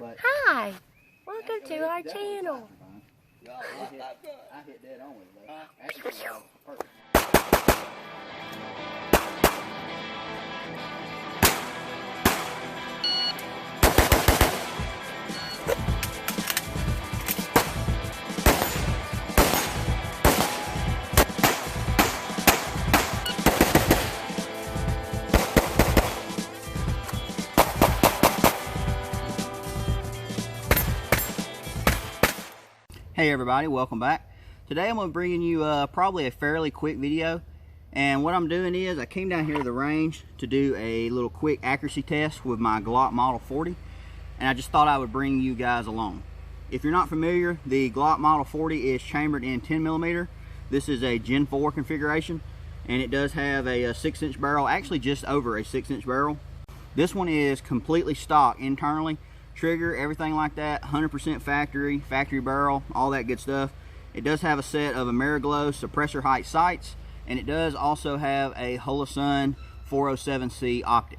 Hi, welcome to our channel. I hit dead on with it though. Actually, perfect. Hey everybody, welcome back. Today I'm going to bring you probably a fairly quick video, and what I'm doing is I came down here to the range to do a little quick accuracy test with my Glock Model 40, and I just thought I would bring you guys along. If you're not familiar, the Glock Model 40 is chambered in 10mm. This is a Gen 4 configuration, and it does have a 6-inch barrel, actually just over a 6-inch barrel. This one is completely stock internally. Trigger, everything like that, 100% factory barrel, all that good stuff. It does have a set of Ameriglow suppressor height sights, and it does also have a Holosun 407C optic.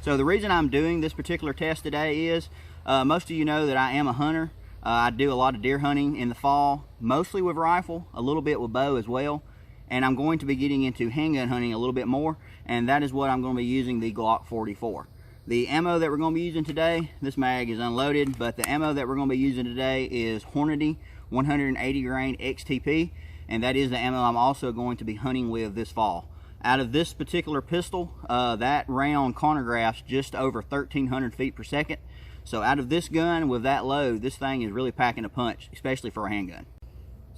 So the reason I'm doing this particular test today is most of you know that I am a hunter. I do a lot of deer hunting in the fall, mostly with rifle, a little bit with bow as well, and I'm going to be getting into handgun hunting a little bit more, and that is what I'm going to be using the Glock 40 for. The ammo that we're going to be using today, this mag is unloaded, but the ammo that we're going to be using today is Hornady 180 grain XTP, and that is the ammo I'm also going to be hunting with this fall. Out of this particular pistol, that round chronographs just over 1,300 feet per second. So out of this gun with that load, this thing is really packing a punch, especially for a handgun.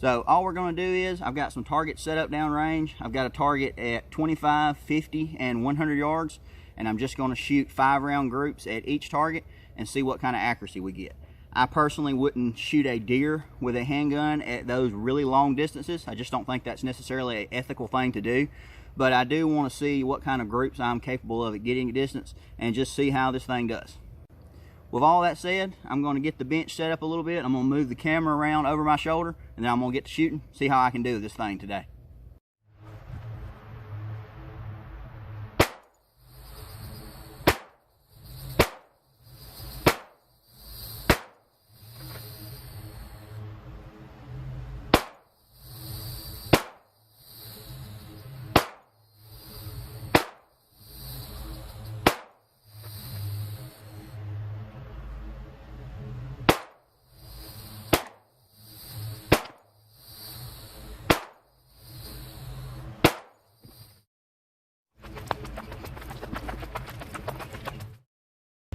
So all we're going to do is, I've got some targets set up downrange. I've got a target at 25, 50, and 100 yards. And I'm just going to shoot 5-round groups at each target and see what kind of accuracy we get. I personally wouldn't shoot a deer with a handgun at those really long distances. I just don't think that's necessarily an ethical thing to do. But I do want to see what kind of groups I'm capable of at getting a distance and just see how this thing does. With all that said, I'm going to get the bench set up a little bit. I'm going to move the camera around over my shoulder, and then I'm going to get to shooting, see how I can do this thing today.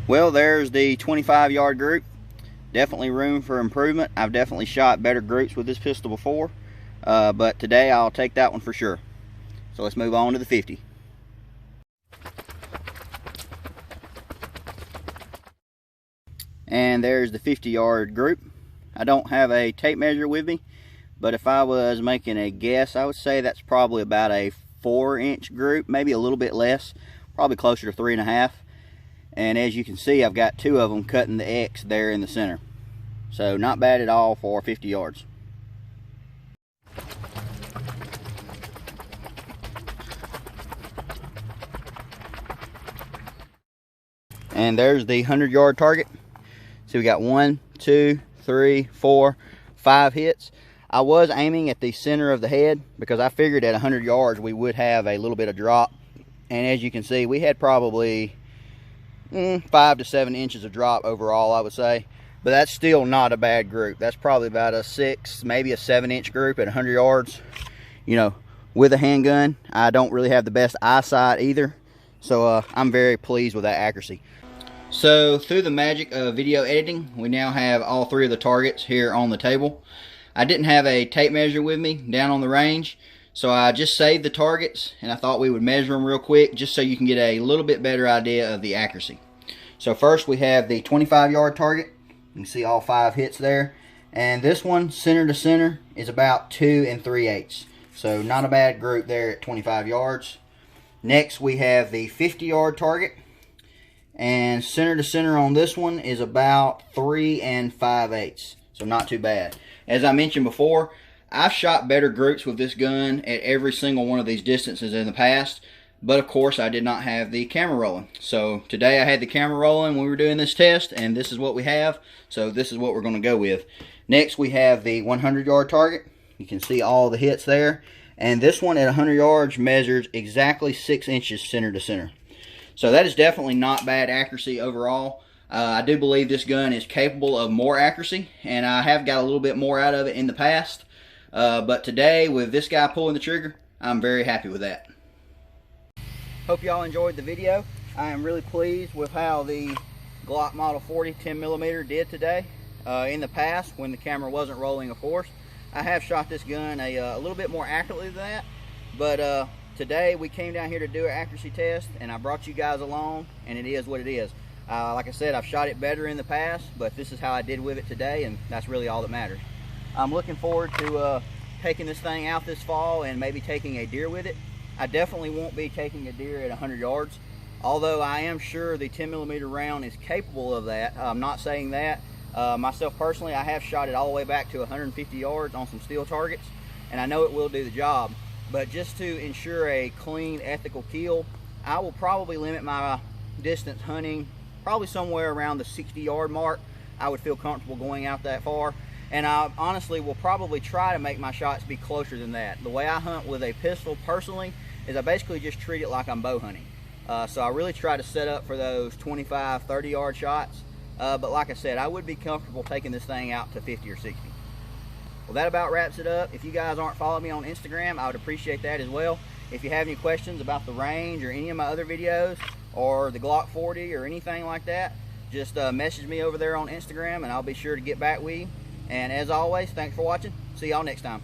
Well, there's the 25-yard group. Definitely room for improvement. I've definitely shot better groups with this pistol before, but today I'll take that one for sure. So let's move on to the 50. And there's the 50-yard group. I don't have a tape measure with me, but if I was making a guess, I would say that's probably about a 4-inch group, maybe a little bit less, probably closer to 3.5. And as you can see, I've got 2 of them cutting the X there in the center. So not bad at all for 50 yards. And there's the 100-yard target. So we got 1, 2, 3, 4, 5 hits. I was aiming at the center of the head because I figured at 100 yards we would have a little bit of drop. And as you can see, we had probably 5 to 7 inches of drop overall, I would say, but that's still not a bad group. That's probably about a 6, maybe a 7-inch group at 100 yards. You know, with a handgun, I don't really have the best eyesight either, so I'm very pleased with that accuracy. So through the magic of video editing, we now have all 3 of the targets here on the table. I didn't have a tape measure with me down on the range, so I just saved the targets, and I thought we would measure them real quick just so you can get a little bit better idea of the accuracy. So first we have the 25-yard target. You can see all 5 hits there. And this one, center to center, is about 2 3/8. So not a bad group there at 25 yards. Next we have the 50-yard target. And center to center on this one is about 3 5/8. So not too bad. As I mentioned before, I've shot better groups with this gun at every single one of these distances in the past, but of course I did not have the camera rolling. So today I had the camera rolling when we were doing this test, and this is what we have. So this is what we're going to go with. Next we have the 100-yard target. You can see all the hits there. And this one at 100 yards measures exactly 6 inches center to center. So that is definitely not bad accuracy overall. I do believe this gun is capable of more accuracy, and I have got a little bit more out of it in the past. But today, with this guy pulling the trigger, I'm very happy with that. Hope y'all enjoyed the video. I am really pleased with how the Glock Model 40 10mm did today. In the past, when the camera wasn't rolling, of course, I have shot this gun a little bit more accurately than that. But today we came down here to do an accuracy test, and I brought you guys along, and it is what it is. Like I said, I've shot it better in the past, but this is how I did with it today, and that's really all that matters. I'm looking forward to taking this thing out this fall and maybe taking a deer with it. I definitely won't be taking a deer at 100 yards, although I am sure the 10mm round is capable of that. I'm not saying that. Myself personally, I have shot it all the way back to 150 yards on some steel targets, and I know it will do the job. But just to ensure a clean, ethical kill, I will probably limit my distance hunting probably somewhere around the 60-yard mark. I would feel comfortable going out that far. And I honestly will probably try to make my shots be closer than that. The way I hunt with a pistol personally is I basically just treat it like I'm bow hunting. So I really try to set up for those 25, 30-yard shots. But like I said, I would be comfortable taking this thing out to 50 or 60. Well, that about wraps it up. If you guys aren't following me on Instagram, I would appreciate that as well. If you have any questions about the range or any of my other videos or the Glock 40 or anything like that, just message me over there on Instagram and I'll be sure to get back with you. And as always, thanks for watching. See y'all next time.